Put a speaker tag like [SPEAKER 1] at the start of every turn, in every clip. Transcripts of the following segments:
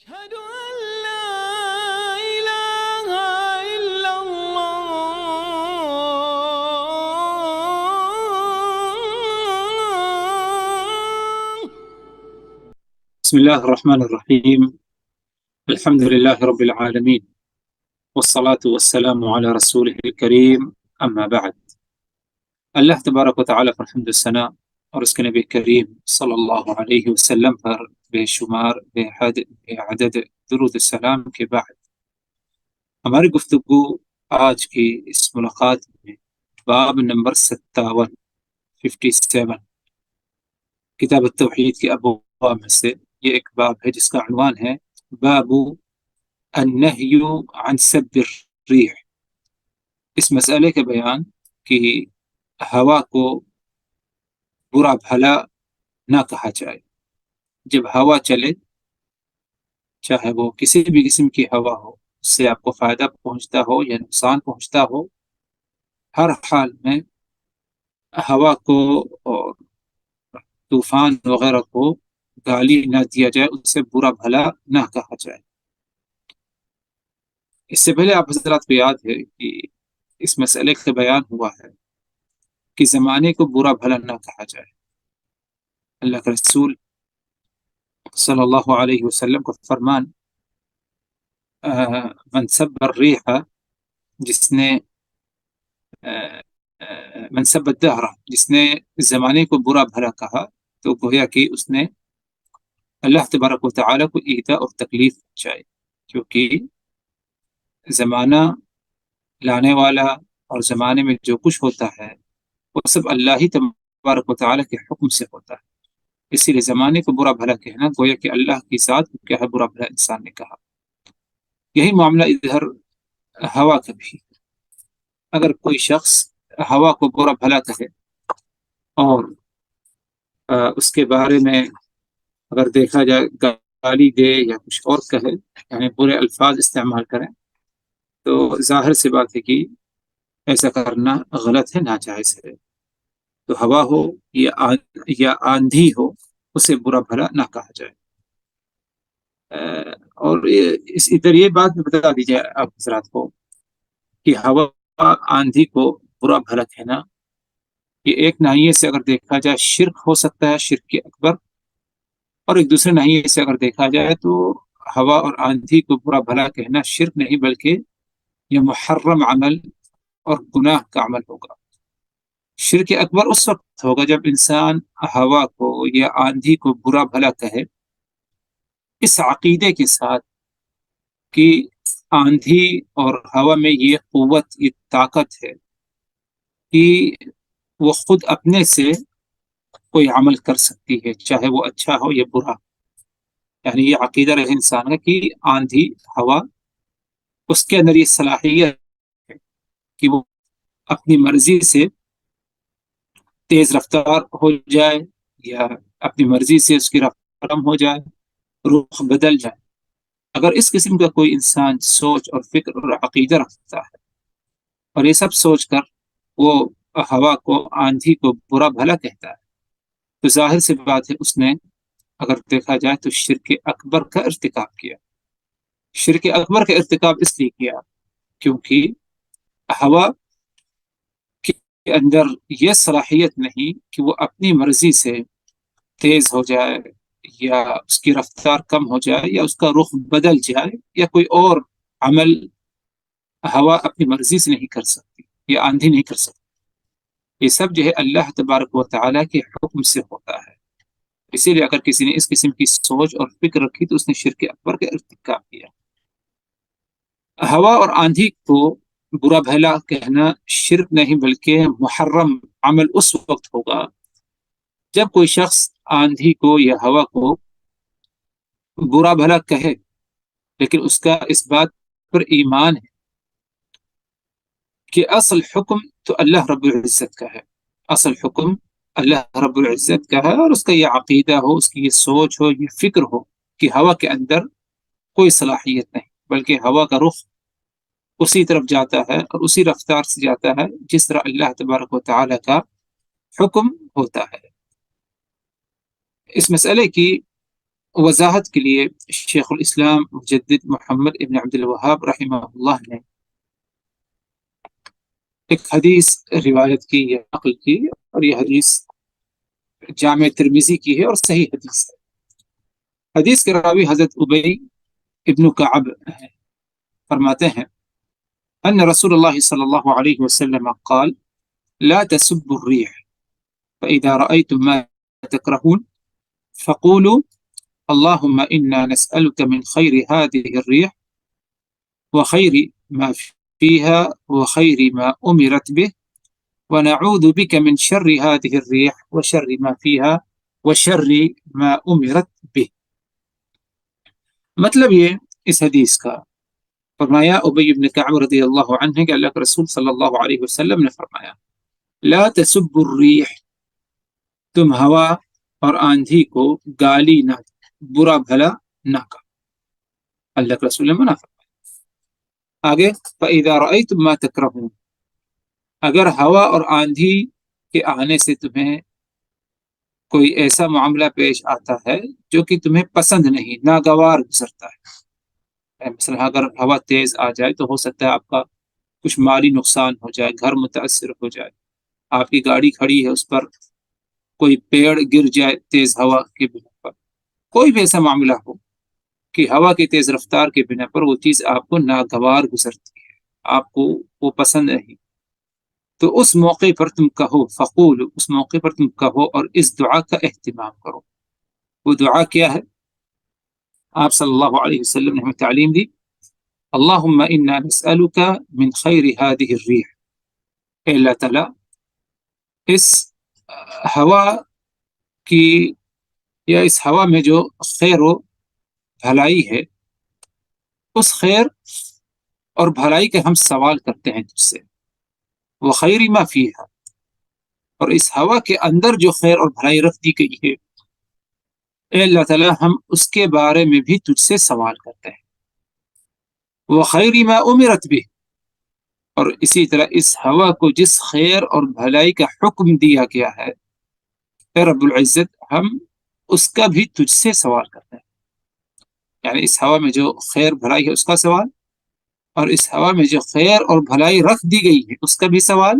[SPEAKER 1] أشهد أن لا إله إلا الله.
[SPEAKER 2] بسم الله الرحمن الرحيم. الحمد لله رب العالمين، والصلاة والسلام على رسوله الكريم، أما بعد. اللہ تبارک و تعالیٰ پر حمد الثنا اور اس کے نبی کریم صلی اللہ علیہ وسلم پر بے شمار بے حد بے عدد درود السلام کے بعد ہماری گفتگو آج کی اس ملاقات میں باب نمبر 57 کتاب التوحید کے ابواب میں سے یہ ایک باب ہے جس کا عنوان ہے باب النہی عن سب الریح۔ اس مسئلے کے بیان کہ ہوا کو برا بھلا نہ کہا جائے۔ جب ہوا چلے، چاہے وہ کسی بھی قسم کی ہوا ہو، اس سے آپ کو فائدہ پہنچتا ہو یا نقصان پہنچتا ہو، ہر حال میں ہوا کو اور طوفان وغیرہ کو گالی نہ دیا جائے، اس سے برا بھلا نہ کہا جائے۔ اس سے پہلے آپ حضرات کو یاد ہے کہ اس مسئلے کا بیان ہوا ہے کہ زمانے کو برا بھلا نہ کہا جائے۔ اللہ کے رسول صلی اللہ علیہ وسلم کا فرمان من سب الریح، جس نے من سب الدہر، جس نے زمانے کو برا بھلا کہا تو گویا کہ اس نے اللہ تبارک و تعالیٰ کو ایذا اور تکلیف پہنچائی، کیونکہ زمانہ لانے والا اور زمانے میں جو کچھ ہوتا ہے وہ سب اللہ ہی تبارک و تعالیٰ کے حکم سے ہوتا ہے۔ اسی لیے زمانے کو برا بھلا کہنا گویا کہ اللہ کی ذات کو کیا ہے برا بھلا انسان نے کہا۔ یہی معاملہ ادھر ہوا کا بھی۔ اگر کوئی شخص ہوا کو برا بھلا کہے اور اس کے بارے میں اگر دیکھا جائے گالی دے یا کچھ اور کہے، یعنی برے الفاظ استعمال کریں، تو ظاہر سی بات ہے کہ ایسا کرنا غلط ہے، ناجائز ہے۔ تو ہوا ہو یا آندھی ہو، اسے برا بھلا نہ کہا جائے۔ اور ادھر یہ بات بھی بتا دیجیے آپ حضرات کو کہ ہوا آندھی کو برا بھلا کہنا، یہ ایک ناحیے سے اگر دیکھا جائے شرک ہو سکتا ہے، شرک اکبر، اور ایک دوسرے ناحیے سے اگر دیکھا جائے تو ہوا اور آندھی کو برا بھلا کہنا شرک نہیں بلکہ یہ محرم عمل اور گناہ کا عمل ہوگا۔ شرک اکبر اس وقت ہوگا جب انسان ہوا کو یا آندھی کو برا بھلا کہے اس عقیدے کے ساتھ کہ آندھی اور ہوا میں یہ قوت، یہ طاقت ہے کہ وہ خود اپنے سے کوئی عمل کر سکتی ہے، چاہے وہ اچھا ہو یا برا۔ یعنی یہ عقیدہ رہے انسان کا کہ آندھی ہوا اس کے اندر یہ صلاحیت ہے کہ وہ اپنی مرضی سے تیز رفتار ہو جائے یا اپنی مرضی سے اس کی رفتار کم ہو جائے، رخ بدل جائے۔ اگر اس قسم کا کوئی انسان سوچ اور فکر اور عقیدہ رکھتا ہے اور یہ سب سوچ کر وہ ہوا کو، آندھی کو برا بھلا کہتا ہے، تو ظاہر سی بات ہے اس نے اگر دیکھا جائے تو شرک اکبر کا ارتکاب کیا۔ شرک اکبر کا ارتکاب اس لیے کیا کیونکہ ہوا کے اندر یہ صلاحیت نہیں کہ وہ اپنی مرضی سے تیز ہو جائے یا اس کی رفتار کم ہو جائے یا اس کا رخ بدل جائے یا کوئی اور عمل ہوا اپنی مرضی سے نہیں کر سکتی یا آندھی نہیں کر سکتی۔ یہ سب جو ہے اللہ تبارک و تعالیٰ کے حکم سے ہوتا ہے۔ اسی لیے اگر کسی نے اس قسم کی سوچ اور فکر رکھی تو اس نے شرک اکبر کا ارتکاب کیا۔ ہوا اور آندھی کو برا بھلا کہنا شرک نہیں بلکہ محرم عمل اس وقت ہوگا جب کوئی شخص آندھی کو یا ہوا کو برا بھلا کہے لیکن اس کا اس بات پر ایمان ہے کہ اصل حکم تو اللہ رب العزت کا ہے، اصل حکم اللہ رب العزت کا ہے، اور اس کا یہ عقیدہ ہو، اس کی یہ سوچ ہو، یہ فکر ہو کہ ہوا کے اندر کوئی صلاحیت نہیں بلکہ ہوا کا رخ اسی طرف جاتا ہے اور اسی رفتار سے جاتا ہے جس طرح اللہ تبارک و تعالیٰ کا حکم ہوتا ہے۔ اس مسئلے کی وضاحت کے لیے شیخ الاسلام مجدد محمد ابن عبد الوہاب رحمہ اللہ نے ایک حدیث روایت کی یا نقل کی، اور یہ حدیث جامع ترمذی کی ہے اور صحیح حدیث ہے۔ حدیث کے راوی حضرت ابی ابن کعب ہیں، فرماتے ہیں ان رسول اللہ صلی اللہ علیہ وسلم قال لا تسبوا الريح فإذا رأيتم ما تكرهون فقولوا اللهم إنا نسألك من خير هذه الريح وخير ما فيها وخير ما أمرت به ونعوذ بك من شر هذه الريح وشر ما فيها وشر ما أمرت به۔ مطلب یہ اس حدیث کا، فرمایا ابی بن کعب رضی اللہ عنہ کہ اللہ کے رسول صلی اللہ علیہ وسلم نے فرمایا لا تسبوا الريح، تم ہوا اور آندھی کو گالی نہ دو، برا بھلا نہ کہو، اللہ کے رسول نے منع فرمایا۔ آگے فَإِذَا رَأَيْتُم مَّا تَكْرَهُونَ، اگر ہوا اور آندھی کے آنے سے تمہیں کوئی ایسا معاملہ پیش آتا ہے جو کہ تمہیں پسند نہیں، ناگوار گزرتا ہے، مثلا اگر ہوا تیز آ جائے تو ہو سکتا ہے آپ کا کچھ مالی نقصان ہو جائے، گھر متاثر ہو جائے، آپ کی گاڑی کھڑی ہے اس پر کوئی پیڑ گر جائے تیز ہوا کی بنا پر، کوئی بھی ایسا معاملہ ہو کہ ہوا کی تیز رفتار کے بنا پر وہ چیز آپ کو ناگوار گزرتی ہے، آپ کو وہ پسند نہیں، تو اس موقع پر تم کہو، فقول، اس موقع پر تم کہو اور اس دعا کا اہتمام کرو۔ وہ دعا کیا ہے؟ آپ صلی اللہ علیہ وسلم نے ہمیں تعلیم دی، اللہم انا نسألک من خیر هذه الریح، اے اللہ تعالیٰ اس ہوا کی یا اس ہوا میں جو خیر و بھلائی ہے، اس خیر اور بھلائی کے ہم سوال کرتے ہیں تجھ سے، وخیر ما فیہا، اور اس ہوا کے اندر جو خیر اور بھلائی رکھ دی گئی ہے، اے اللہ تعالیٰ ہم اس کے بارے میں بھی تجھ سے سوال کرتے ہیں، وخیر ما امرت بھی، اور اسی طرح اس ہوا کو جس خیر اور بھلائی کا حکم دیا گیا ہے اے رب العزت، ہم اس کا بھی تجھ سے سوال کرتے ہیں، یعنی اس ہوا میں جو خیر بھلائی ہے اس کا سوال، اور اس ہوا میں جو خیر اور بھلائی رکھ دی گئی ہے اس کا بھی سوال،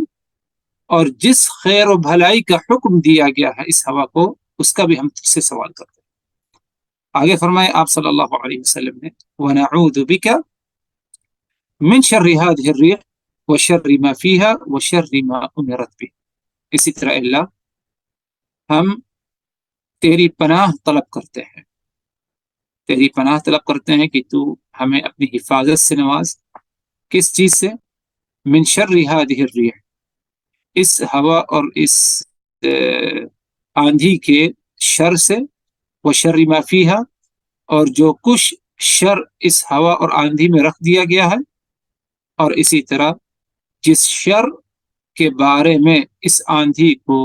[SPEAKER 2] اور جس خیر و بھلائی کا حکم دیا گیا ہے اس ہوا کو، اس کا بھی ہم تجھ سے سوال کرتے ہیں۔ آگے فرمائے آپ صلی اللہ علیہ وسلم نے وَنَعُوذُ بِكَ مِن شَرِّ هَذِهِ الرِّيحِ وَشَرِّ مَا فِيهَا وَشَرِّ مَا أُمِرَتْ بِهِ، اسی طرح اللہ ہم تیری پناہ طلب کرتے ہیں، تیری پناہ طلب کرتے ہیں کہ تو ہمیں اپنی حفاظت سے نواز، کس چیز سے؟ من شر هذه الريح، اس ہوا اور اس آندھی کے شر سے، وشر ما فیہا، اور جو کچھ شر اس ہوا اور آندھی میں رکھ دیا گیا ہے، اور اسی طرح جس شر کے بارے میں اس آندھی کو،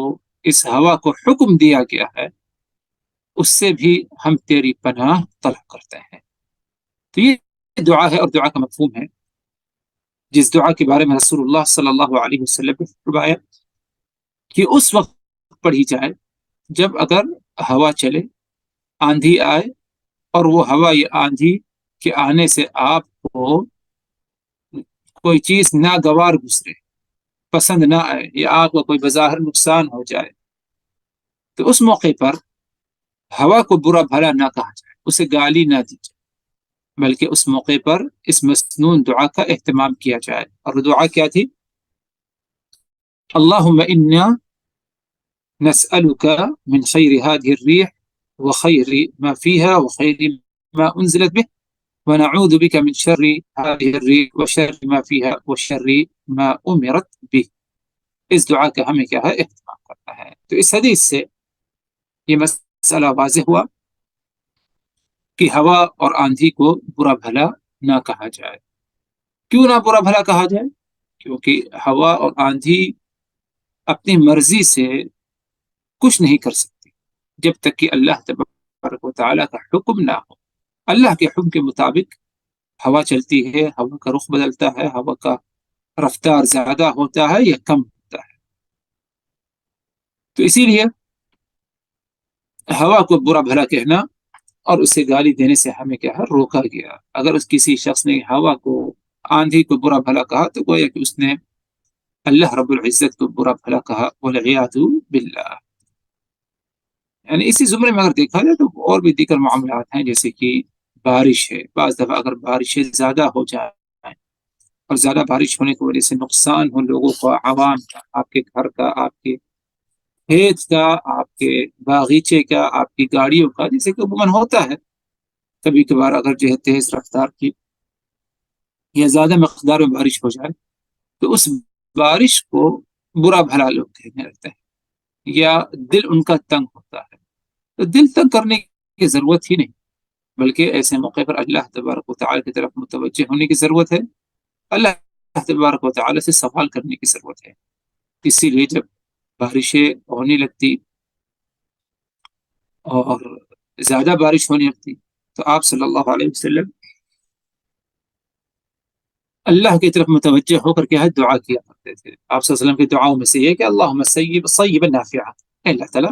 [SPEAKER 2] اس ہوا کو حکم دیا گیا ہے، اس سے بھی ہم تیری پناہ طلب کرتے ہیں۔ تو یہ دعا ہے، اور دعا کا مفہوم ہے جس دعا کے بارے میں رسول اللہ صلی اللہ علیہ وسلم نے فرمایا کہ اس وقت پڑھی جائے جب اگر ہوا چلے، آندھی آئے، اور وہ ہوا یا آندھی کے آنے سے آپ کو کوئی چیز ناگوار گزرے، پسند نہ آئے، یا آپ کو کوئی بظاہر نقصان ہو جائے، تو اس موقع پر ہوا کو برا بھلا نہ کہا جائے، اسے گالی نہ دی جائے، بلکہ اس موقع پر اس مسنون دعا کا اہتمام کیا جائے۔ اور دعا کیا تھی؟ اللہم انا نسألک من خیر هذه الریح وخیر ما فیہا وخیر ما انزلت به ونعوذ بک من شر هذه الریح وشر ما فیہا وشر ما امرت به۔ اس دعا کا ہمیں کیا ہے؟ اہتمام کرنا ہے۔ تو اس حدیث سے یہ مسئلہ واضح ہوا کہ ہوا اور آندھی کو برا بھلا نہ کہا جائے۔ کیوں نہ برا بھلا کہا جائے؟ کیونکہ ہوا اور آندھی اپنی مرضی سے کچھ نہیں کر سکتی جب تک کہ اللہ تبارک و تعالیٰ کا حکم نہ ہو۔ اللہ کے حکم کے مطابق ہوا چلتی ہے، ہوا کا رخ بدلتا ہے، ہوا کا رفتار زیادہ ہوتا ہے یا کم ہوتا ہے۔ تو اسی لیے ہوا کو برا بھلا کہنا اور اسے گالی دینے سے ہمیں کیا ہے روکا گیا. اگر اس کسی شخص نے ہوا کو آندھی کو برا بھلا کہا تو گویا کہ اس نے اللہ رب العزت کو برا بھلا کہا والعیاذ باللہ. یعنی اسی زمرے میں اگر دیکھا جائے تو اور بھی دیگر معاملات ہیں، جیسے کہ بارش ہے. بعض دفعہ اگر بارشیں زیادہ ہو جائیں اور زیادہ بارش ہونے کی وجہ سے نقصان ہو لوگوں کا، عوام کا، آپ کے گھر کا، آپ کے کھیت کا، آپ کے باغیچے کا، آپ کی گاڑیوں کا، جیسے کہ عموماً ہوتا ہے کبھی کبھار اگر جو ہے تیز رفتار کی یا زیادہ مقدار میں بارش ہو جائے تو اس بارش کو برا بھلا لوگ کہنے لگتے ہیں یا دل ان کا تنگ ہوتا ہے. تو دل تنگ کرنے کی ضرورت ہی نہیں، بلکہ ایسے موقع پر اللہ تبارک و تعالی کی طرف متوجہ ہونے کی ضرورت ہے، اللہ تبارک و تعالی سے سوال کرنے کی ضرورت ہے. اسی لیے جب بارشیں ہونے لگتی اور زیادہ بارش ہونے لگتی تو آپ صلی اللہ علیہ وسلم اللہ کی طرف متوجہ ہو کر کے دعا کیا کرتے تھے. آپ صلی اللہ علیہ وسلم کی دعاؤں میں سے یہ کہ اللہم صیبا نافعا، اے اللہ تعالیٰ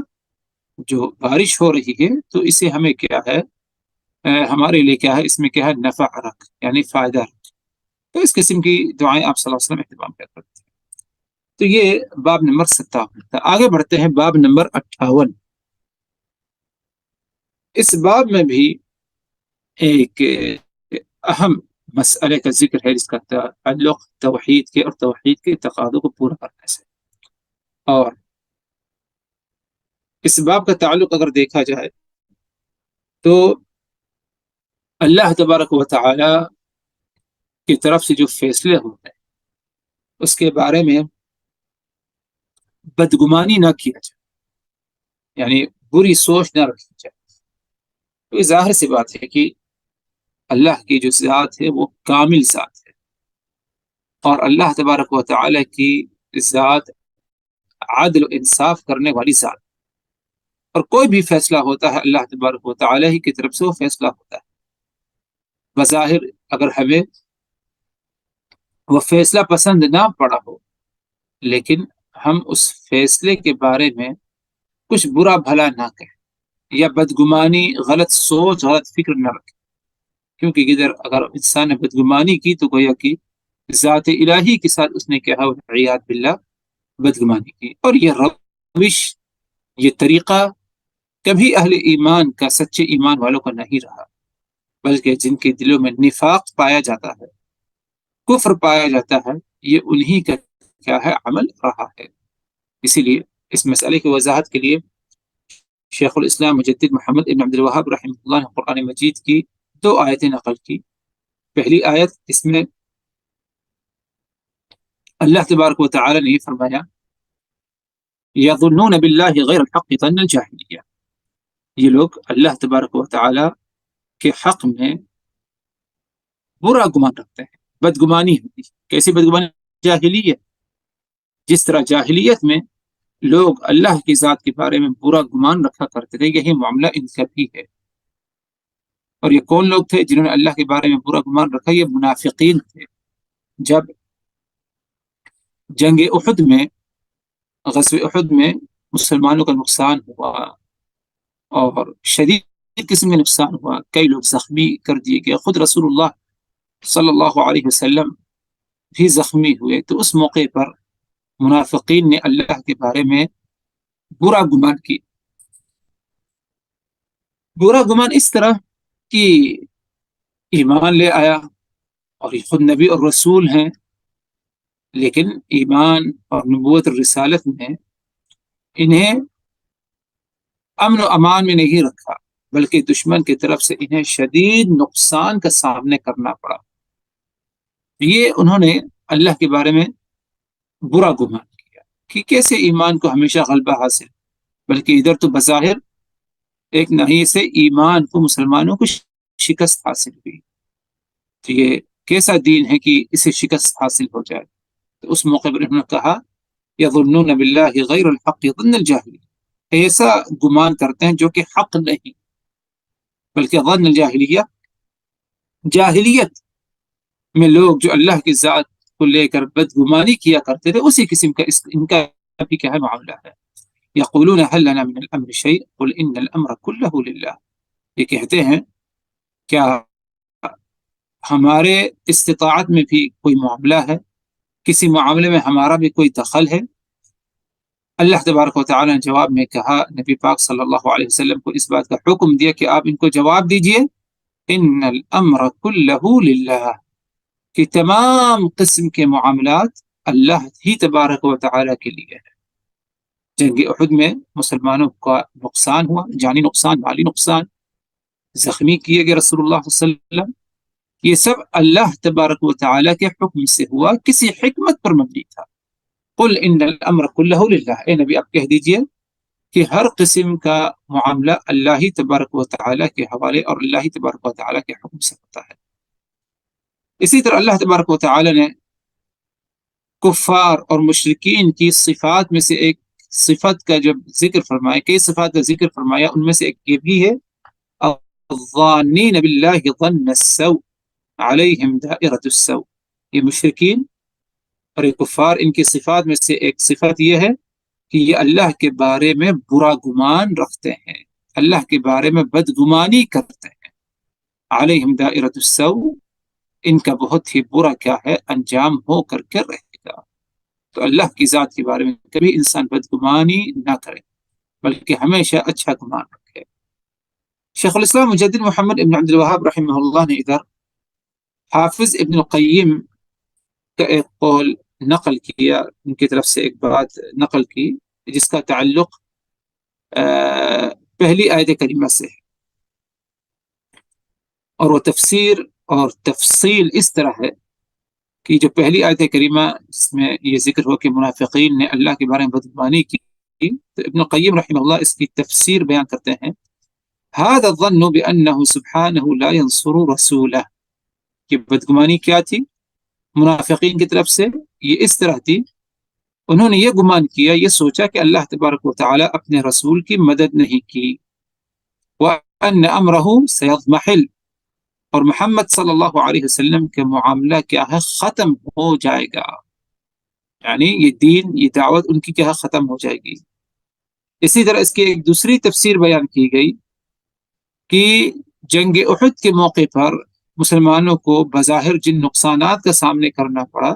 [SPEAKER 2] جو بارش ہو رہی ہے تو اسے ہمیں کیا ہے ہمارے لیے کیا ہے، اس میں کیا ہے نفع رکھ، یعنی فائدہ رکھ. تو اس قسم کی دعائیں آپ صلی اللہ علیہ وسلم اہتمام کرتے تھے. تو یہ باب نمبر 57 تھا. آگے بڑھتے ہیں باب نمبر 58. اس باب میں بھی ایک اہم مسئلے کا ذکر ہے جس کا تعلق توحید کے اور توحید کے تقاضوں کو پورا کرنے سے. اور اس باب کا تعلق اگر دیکھا جائے تو اللہ تبارک و تعالی کی طرف سے جو فیصلے ہوتے ہیں اس کے بارے میں بدگمانی نہ کیا جائے، یعنی بری سوچ نہ رکھی جائے. تو یہ ظاہر سی بات ہے کہ اللہ کی جو ذات ہے وہ کامل ذات ہے، اور اللہ تبارک و تعالی کی ذات عدل و انصاف کرنے والی ذات، اور کوئی بھی فیصلہ ہوتا ہے اللہ تبارک و تعالی ہی کی طرف سے وہ فیصلہ ہوتا ہے. بظاہر اگر ہمیں وہ فیصلہ پسند نہ پڑا ہو لیکن ہم اس فیصلے کے بارے میں کچھ برا بھلا نہ کہیں یا بدگمانی، غلط سوچ، غلط فکر نہ رکھیں، کیونکہ ادھر اگر انسان نے بدگمانی کی تو گویا کہ ذات الہی کے ساتھ اس نے کیا والعیاذ باللہ بدگمانی کی. اور یہ روش، یہ طریقہ کبھی اہل ایمان کا، سچے ایمان والوں کا نہیں رہا، بلکہ جن کے دلوں میں نفاق پایا جاتا ہے، کفر پایا جاتا ہے، یہ انہی کا کیا ہے عمل رہا ہے. اسی لیے اس مسئلے کی وضاحت کے لیے شیخ الاسلام مجدد محمد ابن عبد الوہاب رحمہ اللہ نے قرآن مجید کی 2 آیتیں نقل کی. پہلی آیت، اس میں اللہ تبارک و تعالی نے یہ فرمایا یظنون باللہ غیر الحق ظن الجاہلیہ، یہ لوگ اللہ تبارک و تعالی کے حق میں برا گمان رکھتے ہیں، بدگمانی ہوتی. کیسی بدگمانی؟ جاہلیت. جس طرح جاہلیت میں لوگ اللہ کی ذات کے بارے میں برا گمان رکھا کرتے تھے، یہی معاملہ ان کا بھی ہے. اور یہ کون لوگ تھے جنہوں نے اللہ کے بارے میں برا گمان رکھا؟ یہ منافقین تھے. جب جنگ احد میں، غزوہ احد میں مسلمانوں کا نقصان ہوا اور شدید قسم کا نقصان ہوا، کئی لوگ زخمی کر دیے گئے، خود رسول اللہ صلی اللہ علیہ وسلم بھی زخمی ہوئے. تو اس موقع پر منافقین نے اللہ کے بارے میں برا گمان کی. برا گمان اس طرح کہ ایمان لے آیا اور یہ خود نبی اور رسول ہیں، لیکن ایمان اور نبوت اور رسالت میں انہیں امن و امان میں نہیں رکھا، بلکہ دشمن کی طرف سے انہیں شدید نقصان کا سامنا کرنا پڑا. یہ انہوں نے اللہ کے بارے میں برا گمان کیا کہ کیسے ایمان کو ہمیشہ غلبہ حاصل، بلکہ ادھر تو بظاہر ایک نہیں سے ایمان کو، مسلمانوں کو شکست حاصل ہوئی. تو یہ کیسا دین ہے کہ اسے شکست حاصل ہو جائے؟ تو اس موقع پر انہوں نے کہا یظنون باللہ غیر الحق ظن الجاہلیہ، ایسا گمان کرتے ہیں جو کہ حق نہیں، بلکہ ظن الجاہلیہ، جاہلیت میں لوگ جو اللہ کی ذات کو لے کر بدگمانی کیا کرتے تھے، اسی قسم کا ان کا بھی کیا ہے معاملہ ہے. یقولون هل لنا من الامر شیء قل ان الامر كله للہ، یہ کہتے ہیں کیا ہمارے استطاعت میں بھی کوئی معاملہ ہے، کسی معاملے میں ہمارا بھی کوئی دخل ہے؟ اللہ تبارک و تعالیٰ نے جواب میں کہا، نبی پاک صلی اللہ علیہ وسلم کو اس بات کا حکم دیا کہ آپ ان کو جواب دیجئے، ان الامر کلہ للہ، کہ تمام قسم کے معاملات اللہ ہی تبارک و تعالیٰ کے لیے ہے۔ جنگ احد میں مسلمانوں کا نقصان ہوا، جانی نقصان، مالی نقصان، زخمی کیے گئے رسول اللہ صلی اللہ علیہ وسلم، یہ سب اللہ تبارک و تعالیٰ کے حکم سے ہوا، کسی حکمت پر مبنی تھا۔ قل ان الامر کلہ للہ، اے نبی آپ کہہ دیجئے کہ ہر قسم کا معاملہ اللہ ہی تبارک و تعالیٰ کے حوالے اور اللہ ہی تبارک و تعالیٰ کے حکم سے ہوتا ہے۔ اسی طرح اللہ تبارک و تعالیٰ نے کفار اور مشرکین کی صفات میں سے ایک صفت کا جب ذکر فرمایا، کئی صفات کا ذکر فرمایا، ان میں سے ایک یہ بھی ہے، الظانین باللہ ظن السوء علیہم دائرۃ السوء، یہ مشرکین اور یہ کفار، ان کی صفات میں سے ایک صفت یہ ہے کہ یہ اللہ کے بارے میں برا گمان رکھتے ہیں، اللہ کے بارے میں بدگمانی کرتے ہیں۔ علیہم دائرۃ السوء، ان کا بہت ہی برا کیا ہے، انجام ہو کر کے رہے گا۔ تو اللہ کی ذات کے بارے میں کبھی انسان بدگمانی نہ کرے، بلکہ ہمیشہ اچھا گمان رکھے۔ شیخ الاسلام مجدد محمد ابن عبد الوہاب رحمہ اللہ نے ادھر حافظ ابن القیم کا ایک قول نقل کیا، ان کی طرف سے ایک بات نقل کی جس کا تعلق پہلی آیت کریمہ سے ہے، اور وہ تفسیر اور تفصیل اس طرح ہے کہ جو پہلی آیت کریمہ اس میں یہ ذکر ہو کہ منافقین نے اللہ کے بارے میں بدگمانی کی، تو ابن القیم رحمہ اللہ اس کی تفسیر بیان کرتے ہیں، هذا الظن بأنه سبحانه لا ينصر رسوله، کہ بدگمانی کیا تھی منافقین کی طرف سے، یہ اس طرح تھی، انہوں نے یہ گمان کیا، یہ سوچا کہ اللہ تبارک و تعالی اپنے رسول کی مدد نہیں کی، وَأَنَّ أَمْرَهُ سَيَضْمَحِلُ، اور محمد صلی اللہ علیہ وسلم کے معاملہ کیا ہے، ختم ہو جائے گا، یعنی یہ دین، یہ دعوت ان کی کیا ہے، ختم ہو جائے گی۔ اسی طرح اس کی ایک دوسری تفسیر بیان کی گئی کہ جنگ احد کے موقع پر مسلمانوں کو بظاہر جن نقصانات کا سامنا کرنا پڑا،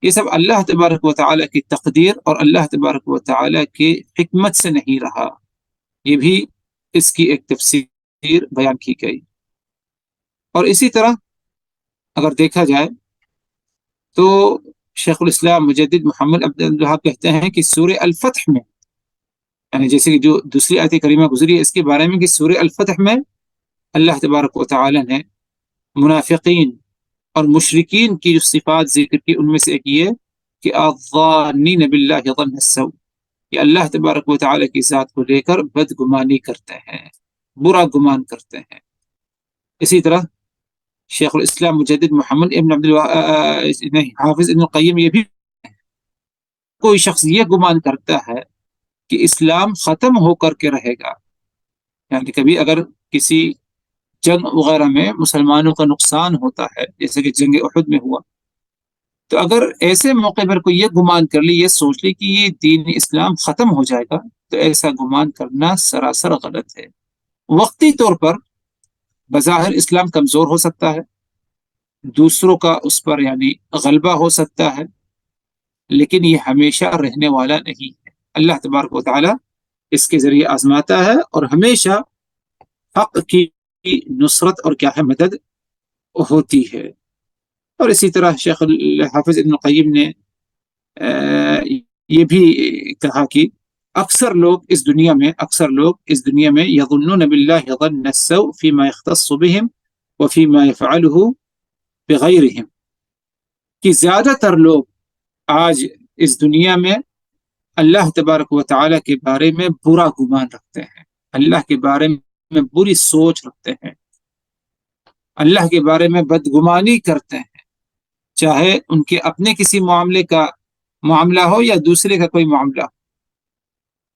[SPEAKER 2] یہ سب اللہ تبارک و تعالیٰ کی تقدیر اور اللہ تبارک و تعالیٰ کی حکمت سے نہیں رہا، یہ بھی اس کی ایک تفسیر بیان کی گئی۔ اور اسی طرح اگر دیکھا جائے تو شیخ الاسلام مجدد محمد عبد الوہاب کہتے ہیں کہ سورہ الفتح میں، یعنی جیسے کہ جو دوسری آیت کریمہ گزری ہے اس کے بارے میں، کہ سورہ الفتح میں اللہ تبارک و تعالی نے منافقین اور مشرکین کی جو صفات ذکر کی، ان میں سے ایک یہ کہ الظانین باللہ ظن السوء، کہ اللہ تبارک و تعالی کی ذات کو لے کر بدگمانی کرتے ہیں، برا گمان کرتے ہیں۔ اسی طرح شیخ الاسلام مجدد محمد ابن حافظ ابن القیم، یہ بھی کوئی شخص یہ گمان کرتا ہے کہ اسلام ختم ہو کر کے رہے گا، یعنی کبھی اگر کسی جنگ وغیرہ میں مسلمانوں کا نقصان ہوتا ہے، جیسے کہ جنگ احد میں ہوا، تو اگر ایسے موقع پر کوئی یہ گمان کر لی، یہ سوچ لی کہ یہ دین اسلام ختم ہو جائے گا، تو ایسا گمان کرنا سراسر غلط ہے۔ وقتی طور پر بظاہر اسلام کمزور ہو سکتا ہے، دوسروں کا اس پر یعنی غلبہ ہو سکتا ہے، لیکن یہ ہمیشہ رہنے والا نہیں ہے۔ اللہ تبارک و تعالی اس کے ذریعے آزماتا ہے، اور ہمیشہ حق کی نصرت اور کیا ہے، مدد ہوتی ہے۔ اور اسی طرح شیخ حافظ ابن القیم نے یہ بھی کہا کہ اکثر لوگ اس دنیا میں یظنون باللہ ظن السوء فیما یختص بهم وفیما یفعله بغیرهم، کہ زیادہ تر لوگ آج اس دنیا میں اللہ تبارک و تعالی کے بارے میں برا گمان رکھتے ہیں، اللہ کے بارے میں بری سوچ رکھتے ہیں، اللہ کے بارے میں بدگمانی کرتے ہیں، چاہے ان کے اپنے کسی معاملہ ہو یا دوسرے کا کوئی معاملہ ہو۔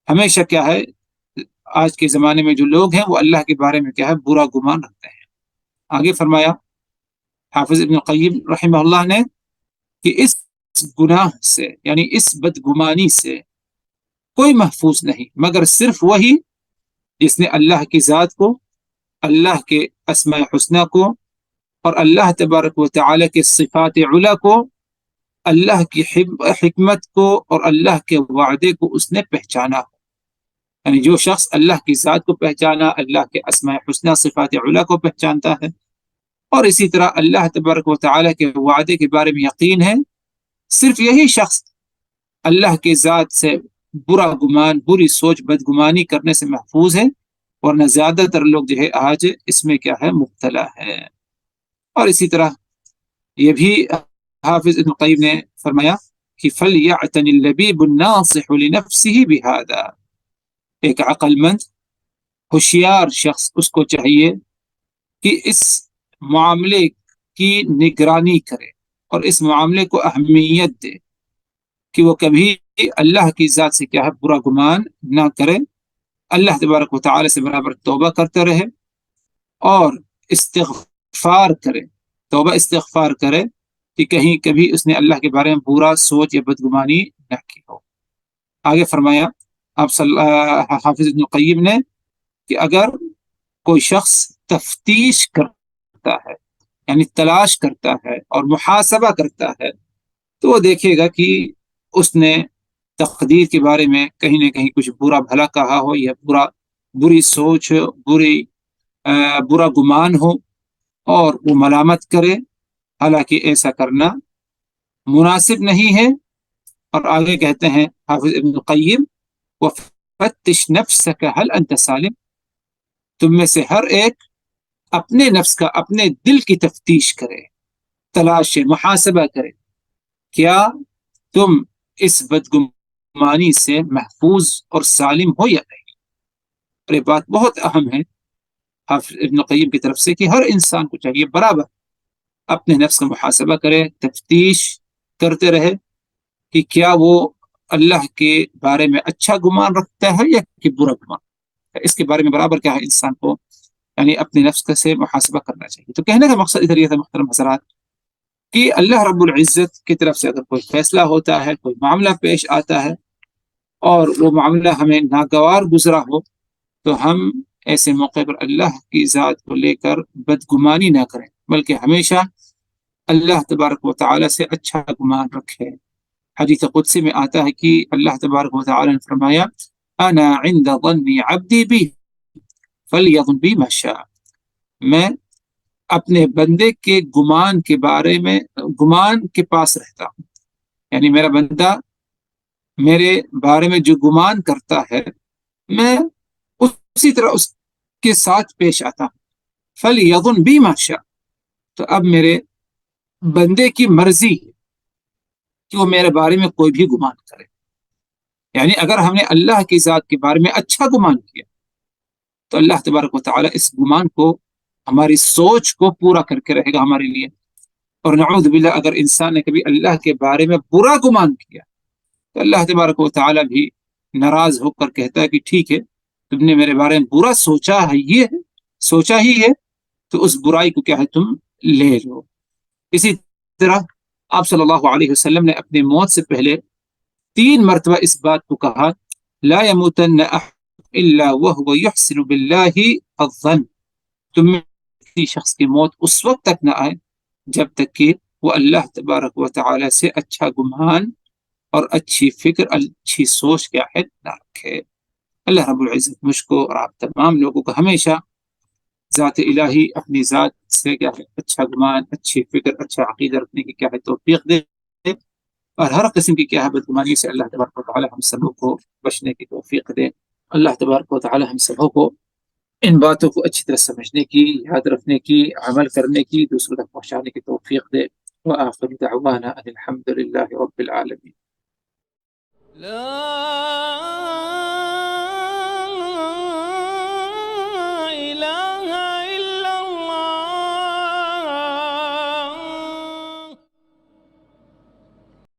[SPEAKER 2] ہمیشہ کیا ہے، آج کے زمانے میں جو لوگ ہیں وہ اللہ کے بارے میں کیا ہے، برا گمان رکھتے ہیں۔ آگے فرمایا حافظ ابن القیم رحمہ اللہ نے کہ اس گناہ سے، یعنی اس بدگمانی سے کوئی محفوظ نہیں مگر صرف وہی جس نے اللہ کی ذات کو اللہ کے اسماء حسنہ کو اور اللہ تبارک و تعالی کے صفات علا کو، اللہ کی حکمت کو اور اللہ کے وعدے کو اس نے پہچانا. یعنی جو شخص اللہ کی ذات کو پہچانا، اللہ کے اسماء حسنہ صفات علا کو پہچانتا ہے، اور اسی طرح اللہ تبارک و تعالی کے وعدے کے بارے میں یقین ہے، صرف یہی شخص اللہ کی ذات سے برا گمان، بری سوچ، بدگمانی کرنے سے محفوظ ہے، ورنہ زیادہ تر لوگ جو ہے آج اس میں کیا ہے، مبتلا ہے. اور اسی طرح یہ بھی حافظ ابن القیم نے فرمایا کہ فَلْيَعْتَنِ اللَّبِيبُ النَّاصِحُ لِنَفْسِهِ بِهَذَا، ایک عقل مند ہوشیار شخص اس کو چاہیے کہ اس معاملے کی نگرانی کرے اور اس معاملے کو اہمیت دے کہ وہ کبھی اللہ کی ذات سے کیا ہے، برا گمان نہ کرے، اللہ تبارک و تعالی سے برابر توبہ کرتے رہے اور استغفار کرے، توبہ استغفار کرے کہ کہیں کبھی اس نے اللہ کے بارے میں برا سوچ یا بدگمانی نہ کی ہو. آگے فرمایا آپ حافظ ابن القیم نے کہ اگر کوئی شخص تفتیش کرتا ہے، یعنی تلاش کرتا ہے اور محاسبہ کرتا ہے، تو وہ دیکھے گا کہ اس نے تقدیر کے بارے میں کہیں نہ کہیں کچھ برا بھلا کہا ہو، یا بری سوچ، برا گمان ہو، اور وہ ملامت کرے، حالانکہ ایسا کرنا مناسب نہیں ہے. اور آگے کہتے ہیں حافظ ابن القیم وَفَتِّشْ نَفْسَكَ هَلْ أَنْتَ سَالِمٌ، تم میں سے ہر ایک اپنے نفس کا، اپنے دل کی تفتیش کرے، تلاش محاسبہ کرے، کیا تم اس بدگمانی سے محفوظ اور سالم ہو یا نہیں. اور یہ بات بہت اہم ہے حافظ ابن القیم کی طرف سے کہ ہر انسان کو چاہیے برابر اپنے نفس کا محاسبہ کرے، تفتیش کرتے رہے کہ کیا وہ اللہ کے بارے میں اچھا گمان رکھتا ہے یا کہ برا گمان رکھتا ہے. اس کے بارے میں برابر کیا ہے انسان کو، یعنی اپنے نفس کا سے محاسبہ کرنا چاہیے. تو کہنے کا مقصد ادھر یہ تھا محترم حضرات کہ اللہ رب العزت کی طرف سے اگر کوئی فیصلہ ہوتا ہے، کوئی معاملہ پیش آتا ہے اور وہ معاملہ ہمیں ناگوار گزرا ہو، تو ہم ایسے موقع پر اللہ کی ذات کو لے کر بدگمانی نہ کریں، بلکہ ہمیشہ اللہ تبارک و تعالی سے اچھا گمان رکھے. حدیث قدسی میں آتا ہے کہ اللہ تبارک و تعالی نے فرمایا انا عند ظن عبدی بی فلیظن بی ما شاء، میں اپنے بندے کے گمان کے بارے میں، گمان کے پاس رہتا ہوں، یعنی میرا بندہ میرے بارے میں جو گمان کرتا ہے میں اسی طرح اس کے ساتھ پیش آتا ہوں. فلیظن بی ما شاء، تو اب میرے بندے کی مرضی ہے کہ وہ میرے بارے میں کوئی بھی گمان کرے. یعنی اگر ہم نے اللہ کی ذات کے بارے میں اچھا گمان کیا تو اللہ تبارک و تعالی اس گمان کو، ہماری سوچ کو پورا کر کے رہے گا ہمارے لیے. اور نعوذ باللہ اگر انسان نے کبھی اللہ کے بارے میں برا گمان کیا تو اللہ تبارک و تعالی بھی ناراض ہو کر کہتا ہے کہ ٹھیک ہے، تم نے میرے بارے میں برا سوچا ہے، یہ ہے، سوچا ہی ہے، تو اس برائی کو کیا ہے، تم لے لو. اسی طرح آپ صلی اللہ علیہ وسلم نے اپنی موت سے پہلے 3 مرتبہ اس بات کو کہا لا يموتن احد الا وهو يحسن بالله الظن، تم میں کسی شخص کی موت اس وقت تک نہ آئے جب تک کہ وہ اللہ تبارک و تعالی سے اچھا گمان اور اچھی فکر، اچھی سوچ کیا ہے نہ رکھے. اللہ رب العزت مجھ کو اور آپ تمام لوگوں کو ہمیشہ ذات الہی، اپنی ذات سے کیا ہے اچھا گمان، اچھی فکر، اچھا عقیدہ رکھنے کی کیا ہے توفیق دے، اور ہر قسم کی کیا ہے بدگمانی سے اللہ تبارک و تعالی ہم سبوں کو بچنے کی توفیق دے. اللہ تبارک و تعالی ہم سبوں کو ان باتوں کو اچھی طرح سمجھنے کی، یاد رکھنے کی، عمل کرنے کی، دوسروں تک پہنچانے کی توفیق دے. وآخر دعوانا ان الحمد للہ رب العالمین.
[SPEAKER 1] لا